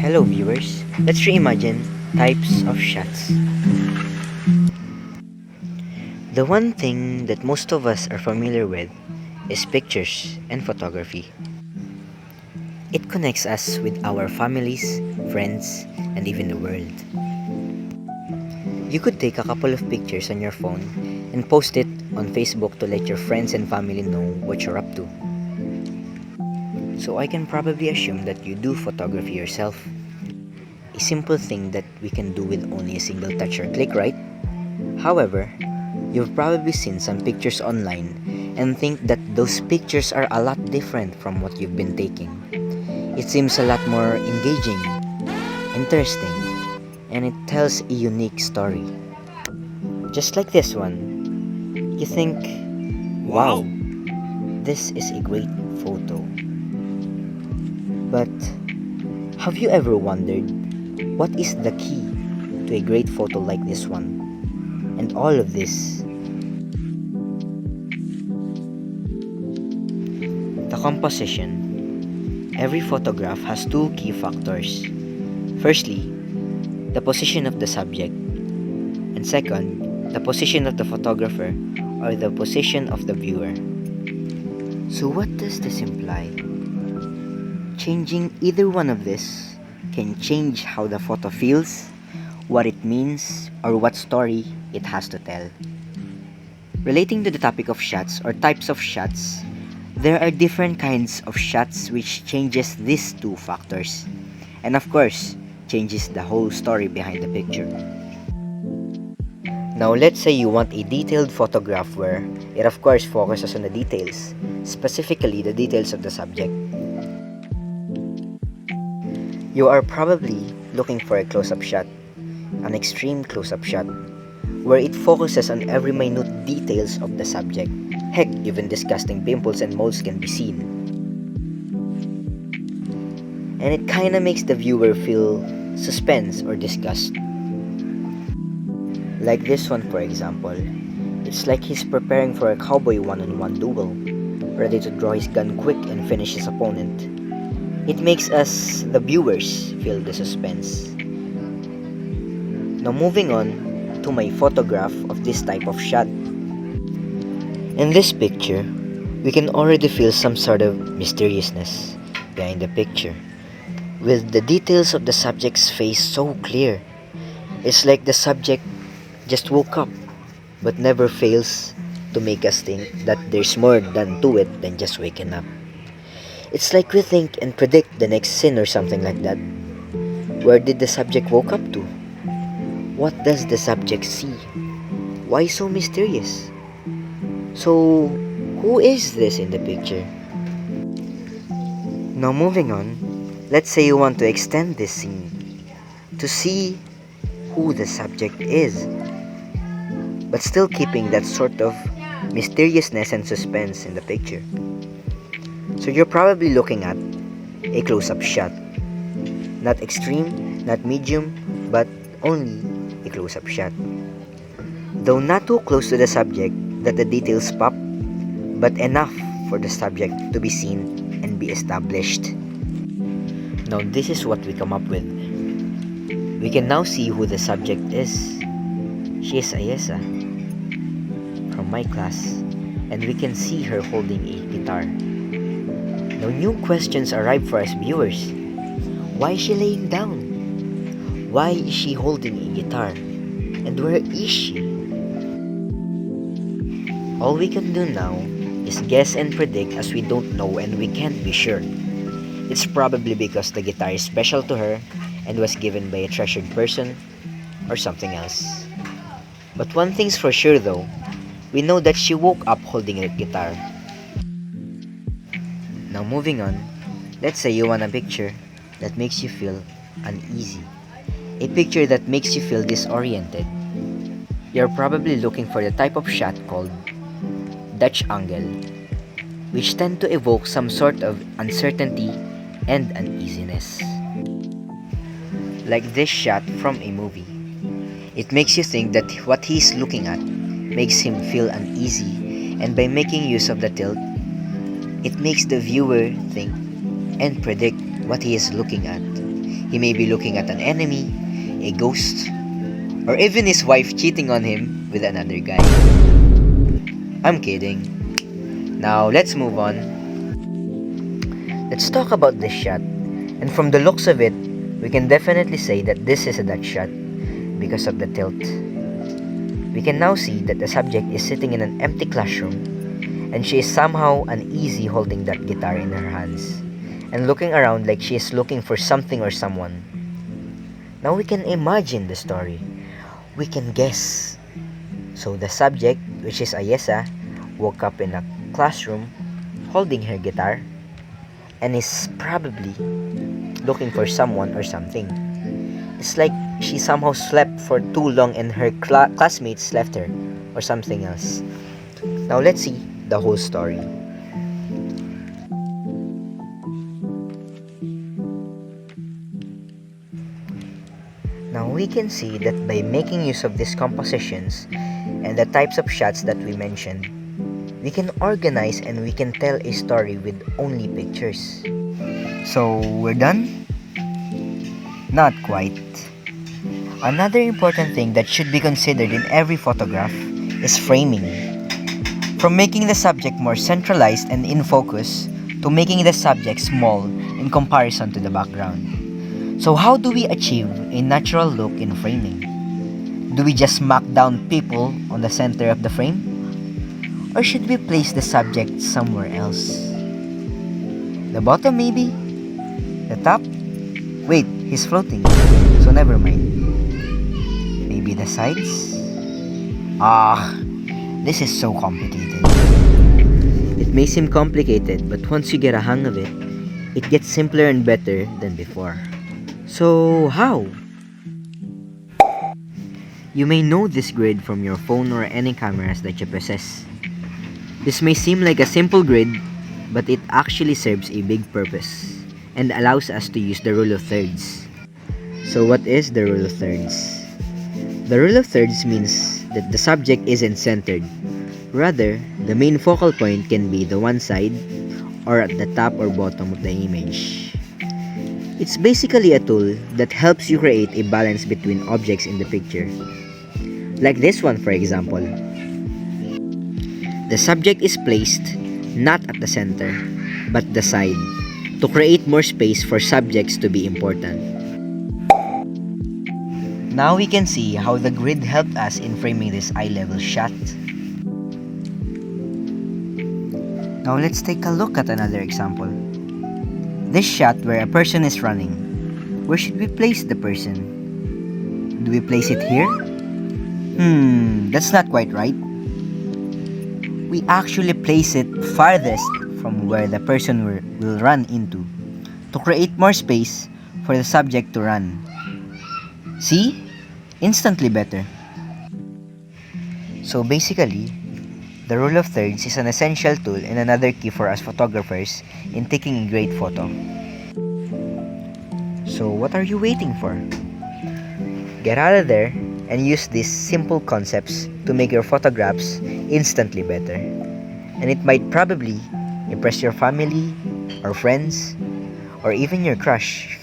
Hello viewers, let's reimagine types of shots. The one thing that most of us are familiar with is pictures and photography. It connects us with our families, friends, and even the world. You could take a couple of pictures on your phone and post it on Facebook to let your friends and family know what you're up to. So I can probably assume that you do photography yourself. A simple thing that we can do with only a single touch or click, right? However, you've probably seen some pictures online and think that those pictures are a lot different from what you've been taking. It seems a lot more engaging, interesting, and it tells a unique story. Just like this one, you think, wow, this is a great photo. But have you ever wondered what is the key to a great photo like this one? And all of this. The composition. Every photograph has two key factors. Firstly, the position of the subject. And second, the position of the photographer or the position of the viewer. So what does this imply? Changing either one of this can change how the photo feels, what it means, or what story it has to tell. Relating to the topic of shots or types of shots, there are different kinds of shots which changes these two factors, and of course, changes the whole story behind the picture. Now let's say you want a detailed photograph where it of course focuses on the details, specifically the details of the subject. You are probably looking for a close-up shot, an extreme close-up shot, where it focuses on every minute details of the subject. Heck, even disgusting pimples and moles can be seen. And it kinda makes the viewer feel suspense or disgust. Like this one for example, it's like he's preparing for a cowboy one-on-one duel, ready to draw his gun quick and finish his opponent. It makes us, the viewers, feel the suspense. Now moving on to my photograph of this type of shot. In this picture, we can already feel some sort of mysteriousness behind the picture, with the details of the subject's face so clear. It's like the subject just woke up, but never fails to make us think that there's more than to it than just waking up. It's like we think and predict the next scene or something like that. Where did the subject woke up to? What does the subject see? Why so mysterious? So, who is this in the picture? Now moving on, let's say you want to extend this scene to see who the subject is, but still keeping that sort of mysteriousness and suspense in the picture. So you're probably looking at a close-up shot. Not extreme, not medium, but only a close-up shot. Though not too close to the subject that the details pop, but enough for the subject to be seen and be established. Now this is what we come up with. We can now see who the subject is. She is Ayesa from my class, and we can see her holding a guitar. Now new questions arrive for us viewers. Why is she laying down? Why is she holding a guitar? And where is she? All we can do now is guess and predict as we don't know and we can't be sure. It's probably because the guitar is special to her and was given by a treasured person or something else. But one thing's for sure though, we know that she woke up holding a guitar. Now moving on, let's say you want a picture that makes you feel uneasy. A picture that makes you feel disoriented. You're probably looking for the type of shot called Dutch angle, which tend to evoke some sort of uncertainty and uneasiness. Like this shot from a movie. It makes you think that what he's looking at makes him feel uneasy, and by making use of the tilt, it makes the viewer think and predict what he is looking at. He may be looking at an enemy, a ghost, or even his wife cheating on him with another guy. I'm kidding. Now let's move on. Let's talk about this shot. And from the looks of it, we can definitely say that this is a Dutch shot because of the tilt. We can now see that the subject is sitting in an empty classroom and she is somehow uneasy holding that guitar in her hands and looking around like she is looking for something or someone. Now we can imagine the story. We can guess. So the subject, which is Ayesa, woke up in a classroom holding her guitar and is probably looking for someone or something. It's like she somehow slept for too long and her classmates left her or something else. Now let's see the whole story. Now we can see that by making use of these compositions and the types of shots that we mentioned, we can organize and we can tell a story with only pictures. So we're done? Not quite. Another important thing that should be considered in every photograph is framing. From making the subject more centralized and in focus to making the subject small in comparison to the background. So how do we achieve a natural look in framing? Do we just mark down people on the center of the frame? Or should we place the subject somewhere else? The bottom maybe? The top? Wait, he's floating, so never mind. Maybe the sides? This is so complicated. It may seem complicated, but once you get a hang of it, it gets simpler and better than before. So, how? You may know this grid from your phone or any cameras that you possess. This may seem like a simple grid, but it actually serves a big purpose and allows us to use the rule of thirds. So what is the rule of thirds? The rule of thirds means that the subject isn't centered. Rather, the main focal point can be the one side or at the top or bottom of the image. It's basically a tool that helps you create a balance between objects in the picture. Like this one, for example. The subject is placed not at the center, but the side, to create more space for subjects to be important. Now we can see how the grid helped us in framing this eye-level shot. Now let's take a look at another example. This shot where a person is running. Where should we place the person? Do we place it here? That's not quite right. We actually place it farthest from where the person will run into to create more space for the subject to run. See? Instantly better. So basically, the rule of thirds is an essential tool and another key for us photographers in taking a great photo. So what are you waiting for? Get out of there and use these simple concepts to make your photographs instantly better. And it might probably impress your family or friends or even your crush.